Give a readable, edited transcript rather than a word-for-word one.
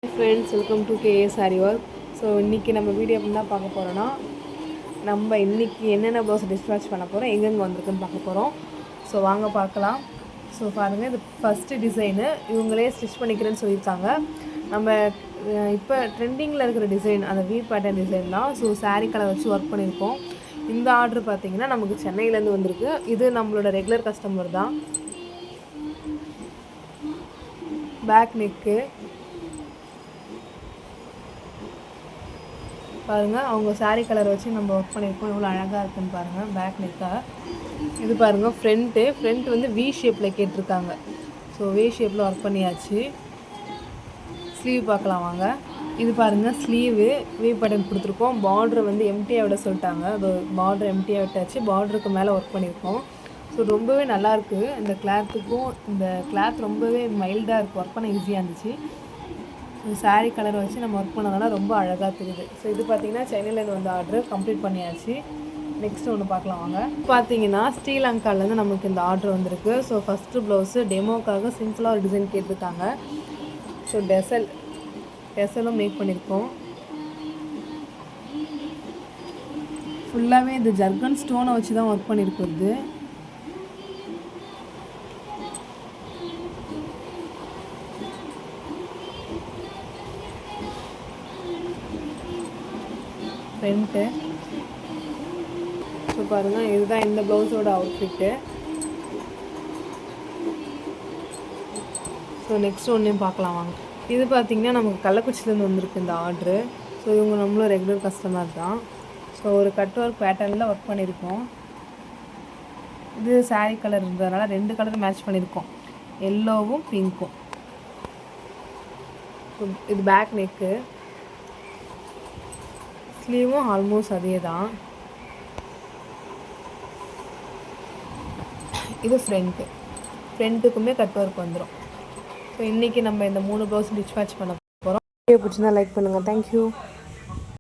Friends, welcome to KA sari work. So இன்றைக்கி நம்ம video என்ன பார்க்க போகிறோன்னா, நம்ம இன்றைக்கி என்னென்ன ப்ளவுஸ் டிஸ்பேட்ச் பண்ண போகிறோம், எங்கெங்கே வந்திருக்குன்னு பார்க்க போகிறோம். ஸோ வாங்க பார்க்கலாம். ஸோ பாருங்கள், இது ஃபஸ்ட்டு டிசைனு இவங்களே ஸ்டிச் பண்ணிக்கிறேன்னு சொல்லியிருக்காங்க. நம்ம இப்போ ட்ரெண்டிங்கில் இருக்கிற டிசைன் அந்த வீ பேட்டர்ன் டிசைன் தான். ஸோ சாரீ கலர் வச்சு ஒர்க் பண்ணியிருக்கோம். இந்த ஆர்டர் பார்த்திங்கன்னா நமக்கு சென்னையிலேருந்து வந்திருக்கு. இது நம்மளோட ரெகுலர் கஸ்டமர் தான். பேக் நெக்கு பாருங்கள், அவங்க சாரீ கலர் வச்சு நம்ம ஒர்க் பண்ணியிருக்கோம். எவ்வளோ அழகாக இருக்குன்னு பாருங்கள். பேக் நெக்காக இது பாருங்கள். ஃப்ரண்ட் வந்து வி ஷேப்பில் கேட்டிருக்காங்க. ஸோ வி ஷேப்பில் ஒர்க் பண்ணியாச்சு. ஸ்லீவ் பார்க்கலாம் வாங்க. இது பாருங்கள், ஸ்லீவு வி பட்டன் கொடுத்துருக்கோம். பார்ட்ரு வந்து எம்டியாக விட சொல்லிட்டாங்க. அது பார்ட்ரு எம்டியாக விட்டாச்சு. பார்டருக்கு மேலே ஒர்க் பண்ணியிருக்கோம். ஸோ ரொம்பவே நல்லாயிருக்கு. இந்த கிளாத்துக்கும் இந்த கிளாத் ரொம்பவே மைல்டாக இருக்கும். ஒர்க் பண்ண ஈஸியாக இருந்துச்சு. சாரீ கலரை வச்சு நம்ம ஒர்க் பண்ணதுனால ரொம்ப அழகாக தெரியுது. ஸோ இது பார்த்திங்கன்னா சென்னையிலேருந்து வந்து ஆர்டர் கம்ப்ளீட் பண்ணியாச்சு. நெக்ஸ்ட்டு ஒன்று பார்க்கலாம் வாங்க. பார்த்தீங்கன்னா ஸ்ரீலங்காலேருந்து நமக்கு இந்த ஆர்டர் வந்திருக்கு. ஸோ ஃபஸ்ட்டு ப்ளவுஸு டெமோக்காக சிம்பிளாக ஒரு டிசைன் கேட்டிருக்காங்க. ஸோ டெசலும் மேக் பண்ணியிருக்கோம். ஃபுல்லாகவே இந்த ஜர்கன் ஸ்டோனை வச்சு தான் ஒர்க் பண்ணியிருக்கிறது. ஃப்ரண்ட்டு ஸோ பாருங்கள், இதுதான் இந்த ப்ளவுஸோட அவுட்ஃபிட்டு. ஸோ நெக்ஸ்ட் ஒன்றையும் பார்க்கலாம் வாங்க. இது பார்த்திங்கன்னா நமக்கு கள்ளக்குறிச்சிலேருந்து வந்திருக்கு இந்த ஆர்டரு. ஸோ இவங்க நம்மளும் ரெகுலர் கஸ்டமர் தான். ஸோ ஒரு கட் ஒர்க் பேட்டர்னில் ஒர்க் பண்ணியிருக்கோம். இது சாரீ கலர் இருந்ததுனால 2 கலர் மேட்ச் பண்ணியிருக்கோம், எல்லோவும் பிங்க்கும். இது பேக் நெக்கு, ஸ்லீவும் ஆல்மோஸ்ட் அதே தான். இது ஃப்ரண்ட்டுக்குமே கட் ஒர்க் வந்துடும். ஸோ இன்றைக்கி நம்ம இந்த 3 ப்ளவுஸ் டிஸ்பேட்ச் பண்ண போகிறோம். வீடியோ பிடிச்சிருந்தா லைக் பண்ணுங்கள். தேங்க்யூ.